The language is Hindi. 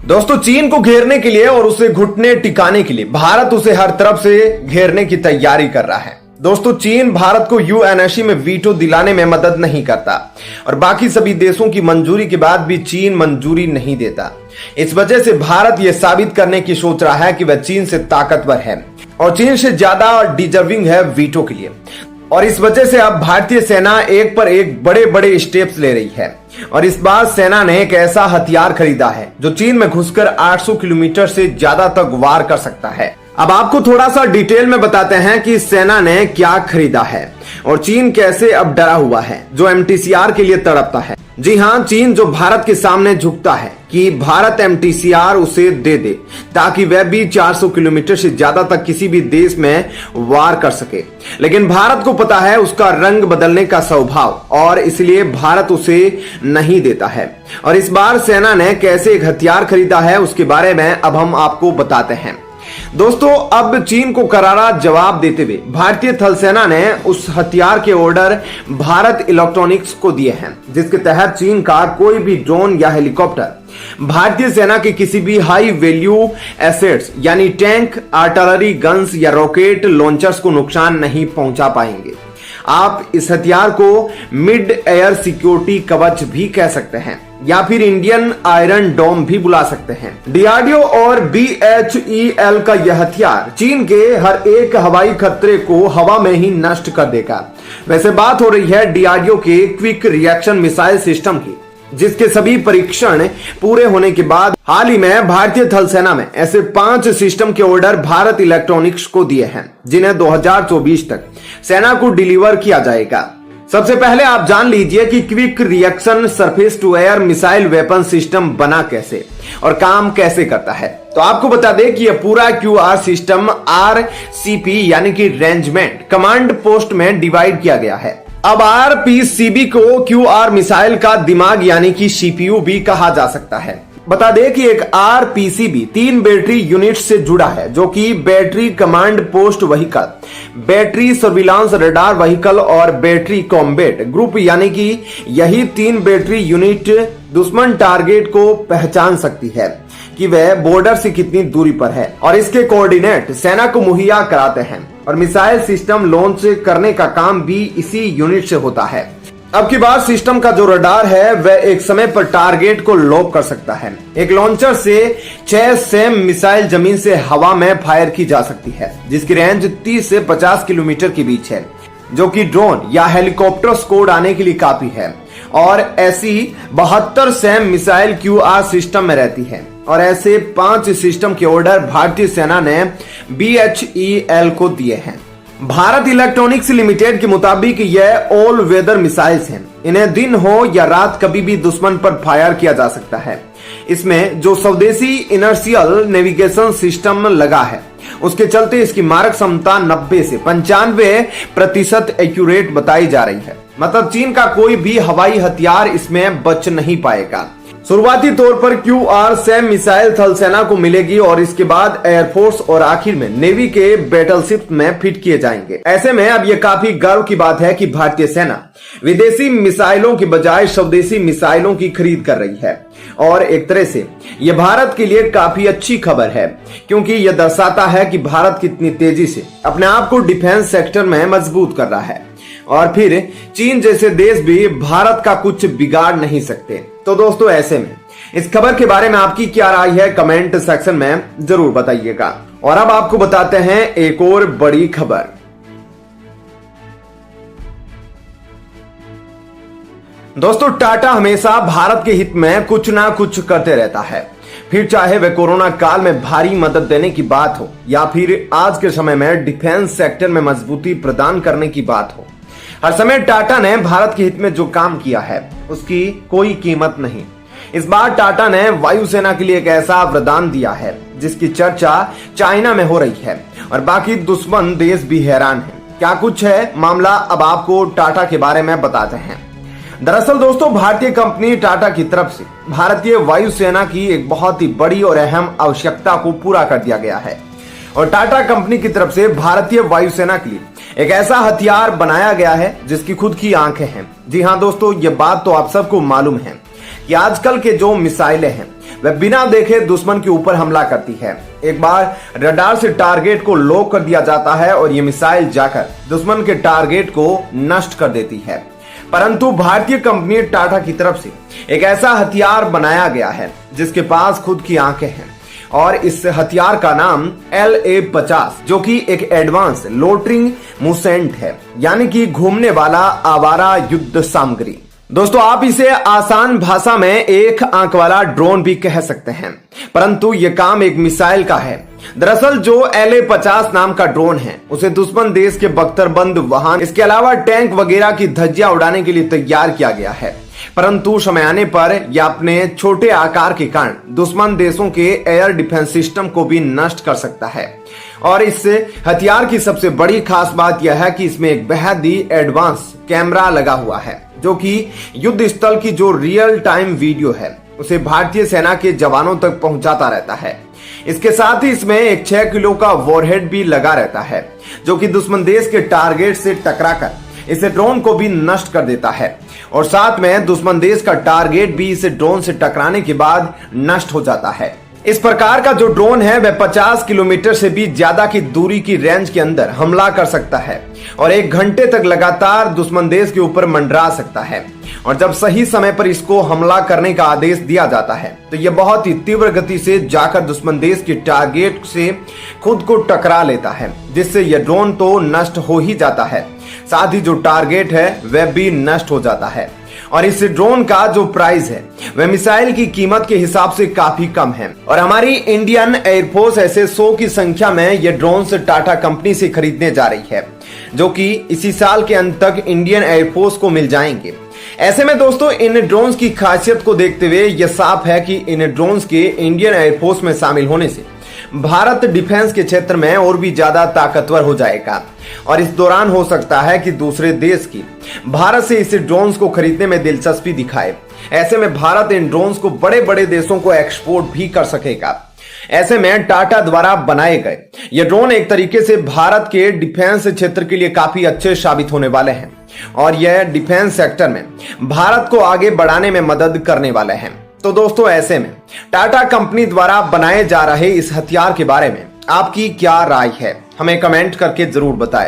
दोस्तों, चीन को घेरने के लिए और उसे घुटने टिकाने के लिए भारत उसे हर तरफ से घेरने की तैयारी कर रहा है। दोस्तों, चीन भारत को यूएनएससी में वीटो दिलाने में मदद नहीं करता और बाकी सभी देशों की मंजूरी के बाद भी चीन मंजूरी नहीं देता। इस वजह से भारत यह साबित करने की सोच रहा है कि वह चीन से ताकतवर है और चीन से ज्यादा डिजर्विंग है वीटो के लिए। और इस वजह से अब भारतीय सेना एक पर एक बड़े बड़े स्टेप्स ले रही है और इस बार सेना ने एक ऐसा हथियार खरीदा है जो चीन में घुसकर 800 किलोमीटर से ज्यादा तक वार कर सकता है। अब आपको थोड़ा सा डिटेल में बताते हैं कि सेना ने क्या खरीदा है और चीन कैसे अब डरा हुआ है जो एमटीसीआर के लिए तड़पता है। जी हां, चीन जो भारत के सामने झुकता है कि भारत एमटीसीआर उसे दे दे ताकि वह भी 400 किलोमीटर से ज्यादा तक किसी भी देश में वार कर सके। लेकिन भारत को पता है उसका रंग बदलने का स्वभाव और इसलिए भारत उसे नहीं देता है। और इस बार सेना ने कैसे एक हथियार खरीदा है उसके बारे में अब हम आपको बताते हैं। दोस्तों, अब चीन को करारा जवाब देते हुए भारतीय थल सेना ने उस हथियार के ऑर्डर भारत इलेक्ट्रॉनिक्स को दिए हैं, जिसके तहत चीन का कोई भी ड्रोन या हेलीकॉप्टर भारतीय सेना के किसी भी हाई वैल्यू एसेट्स यानी टैंक, आर्टिलरी गन्स या रॉकेट लॉन्चर्स को नुकसान नहीं पहुंचा पाएंगे। आप इस हथियार को मिड एयर सिक्योरिटी कवच भी कह सकते हैं या फिर इंडियन आयरन डोम भी बुला सकते हैं। डीआरडीओ और बीएचईएल का यह हथियार चीन के हर एक हवाई खतरे को हवा में ही नष्ट कर देगा। वैसे बात हो रही है डीआरडीओ के क्विक रिएक्शन मिसाइल सिस्टम की, जिसके सभी परीक्षण पूरे होने के बाद हाल ही में भारतीय थल सेना में ऐसे 5 सिस्टम के ऑर्डर भारत इलेक्ट्रॉनिक्स को दिए हैं, जिन्हें 2024 तक सेना को डिलीवर किया जाएगा। सबसे पहले आप जान लीजिए कि quick reaction surface to air missile weapon system बना कैसे और काम कैसे करता है। तो आपको बता दें कि यह पूरा क्यूआर सिस्टम आरसीपी यानी कि रेंजमेंट कमांड पोस्ट में डिवाइड किया गया है। अब आरपीसीबी को क्यूआर मिसाइल का दिमाग यानी कि सीपीयू भी कहा जा सकता है। बता दें कि एक आरपीसीबी 3 बैटरी यूनिट से जुड़ा है, जो कि battery command post vehicle, battery surveillance radar vehicle और बैटरी कॉम्बैट ग्रुप यानी कि यही 3 बैटरी यूनिट दुश्मन टारगेट को पहचान सकती है कि वह बॉर्डर से कितनी दूरी पर है और इसके कोऑर्डिनेट सेना को मुहैया कराते हैं। और मिसाइल सिस्टम लॉन्च करने का काम भी इसी यूनिट से होता है। अब की बार सिस्टम का जो रडार है वह एक समय पर टारगेट को लॉक कर सकता है। एक लॉन्चर से 6 सेम मिसाइल जमीन से हवा में फायर की जा सकती है, जिसकी रेंज 30 से 50 किलोमीटर के बीच है, जो कि ड्रोन या हेलीकॉप्टर को उड़ाने के लिए काफी है। और ऐसी 72 सेम मिसाइल क्यूआर सिस्टम में रहती है और ऐसे 5 सिस्टम के ऑर्डर भारतीय सेना ने बीएचईएल को दिए हैं। भारत इलेक्ट्रॉनिक्स लिमिटेड के मुताबिक यह ऑल वेदर मिसाइल्स हैं। इन्हें दिन हो या रात कभी भी दुश्मन पर फायर किया जा सकता है। इसमें जो स्वदेशी इनर्शियल नेविगेशन सिस्टम लगा है उसके चलते इसकी मारक क्षमता 90 से 95% एक्यूरेट बताई जा रही है। मतलब चीन का कोई भी हवाई हथियार इसमें बच नहीं पाएगा। शुरुआती तौर पर क्यूआर सेम मिसाइल थल सेना को मिलेगी और इसके बाद एयरफोर्स और आखिर में नेवी के बैटलशिप में फिट किए जाएंगे। ऐसे में अब यह काफी गर्व की बात है कि भारतीय सेना विदेशी मिसाइलों की बजाय स्वदेशी मिसाइलों की खरीद कर रही है और एक तरह से यह भारत के लिए काफी अच्छी खबर है, क्योंकि यह दर्शाता है कि भारत कितनी तेजी से अपने आप को डिफेंस सेक्टर में मजबूत कर रहा है और फिर चीन जैसे देश भी भारत का कुछ बिगाड़ नहीं सकते। तो दोस्तों, ऐसे में इस खबर के बारे में आपकी क्या राय है कमेंट सेक्शन में जरूर बताइएगा। और अब आपको बताते हैं एक और बड़ी खबर। दोस्तों, टाटा हमेशा भारत के हित में कुछ ना कुछ करते रहता है, फिर चाहे वह कोरोना काल में भारी मदद देने की बात हो या फिर आज के समय में डिफेंस सेक्टर में मजबूती प्रदान करने की बात हो। हर समय टाटा ने भारत के हित में जो काम किया है उसकी कोई कीमत नहीं। इस बार टाटा ने वायुसेना के लिए एक ऐसा वरदान दिया है जिसकी चर्चा चाइना में हो रही है और बाकी दुश्मन देश भी हैरान हैं। क्या कुछ है मामला, अब आपको टाटा के बारे में बताते हैं। दरअसल दोस्तों, भारतीय कंपनी टाटा की तरफ से भारतीय वायुसेना की एक बहुत ही बड़ी और अहम आवश्यकता को पूरा कर दिया गया है और टाटा कंपनी की तरफ से भारतीय वायुसेना के लिए एक ऐसा हथियार बनाया गया है जिसकी खुद की आंखें हैं। जी हां दोस्तों, ये बात तो आप सबको मालूम है कि आजकल के जो मिसाइलें हैं वह बिना देखे दुश्मन के ऊपर हमला करती है। एक बार रडार से टारगेट को लॉक कर दिया जाता है और यह मिसाइल जाकर दुश्मन के टारगेट को नष्ट कर देती है। परंतु भारतीय कंपनी टाटा की तरफ से एक ऐसा हथियार बनाया गया है जिसके पास खुद की आंखें हैं और इस हथियार का नाम LA-50 जो कि एक एडवांस लोटरिंग मुसेंट है, यानी कि घूमने वाला आवारा युद्ध सामग्री। दोस्तों, आप इसे आसान भाषा में एक आंख वाला ड्रोन भी कह सकते हैं, परंतु यह काम एक मिसाइल का है। दरअसल जो LA-50 नाम का ड्रोन है उसे दुश्मन देश के बख्तरबंद वाहन, इसके अलावा टैंक वगैरह की धज्जियां उड़ाने के लिए तैयार किया गया है। परंतु समय आने पर यह अपने छोटे आकार के कारण दुश्मन देशों के एयर डिफेंस सिस्टम को भी नष्ट कर सकता है। और इस हथियार की सबसे बड़ी खास बात यह है कि इसमें एक बेहद ही एडवांस कैमरा लगा हुआ है जो कि युद्ध स्थल की जो रियल टाइम वीडियो है उसे भारतीय सेना के जवानों तक पहुंचाता रहता है। इसके साथ ही इसमें एक 6 किलो का वॉरहेड भी लगा रहता है जो कि दुश्मन देश के टारगेट से टकराकर इस ड्रोन को भी नष्ट कर देता है और साथ में दुश्मन देश का टारगेट भी इस ड्रोन से टकराने के बाद नष्ट हो जाता है। इस प्रकार का जो ड्रोन है वह 50 किलोमीटर से भी ज्यादा की दूरी की रेंज के अंदर हमला कर सकता है और 1 घंटे तक लगातार दुश्मन देश के ऊपर मंडरा सकता है। और जब सही समय पर इसको हमला करने का आदेश दिया जाता है तो यह बहुत ही तीव्र गति से जाकर दुश्मन देश के टारगेट से खुद को टकरा लेता है, जिससे यह ड्रोन तो नष्ट हो ही जाता है, साथ ही जो टारगेट है वह भी नष्ट हो जाता है। और इस ड्रोन का जो प्राइस है वह मिसाइल की कीमत के हिसाब से काफी कम है और हमारी इंडियन एयरफोर्स ऐसे 100 की संख्या में यह ड्रोन से टाटा कंपनी से खरीदने जा रही है जो कि इसी साल के अंत तक इंडियन एयरफोर्स को मिल जाएंगे। ऐसे में दोस्तों इन ड्रोन्स की खासियत को देखते हुए यह साफ है कि इन ड्रोन्स के इंडियन एयरफोर्स में शामिल होने से भारत डिफेंस के क्षेत्र में और भी ज्यादा ताकतवर हो जाएगा और इस दौरान हो सकता है कि दूसरे देश की भारत से इस ड्रोन्स को खरीदने में दिलचस्पी दिखाए। ऐसे में भारत इन ड्रोन्स को बड़े बड़े देशों को एक्सपोर्ट भी कर सकेगा। ऐसे में टाटा द्वारा बनाए गए ये ड्रोन एक तरीके से भारत के डिफेंस क्षेत्र के लिए काफी अच्छे साबित होने वाले हैं और यह डिफेंस सेक्टर में भारत को आगे बढ़ाने में मदद करने वाले हैं। तो दोस्तों, ऐसे में टाटा कंपनी द्वारा बनाए जा रहे इस हथियार के बारे में आपकी क्या राय है, हमें कमेंट करके जरूर बताएं।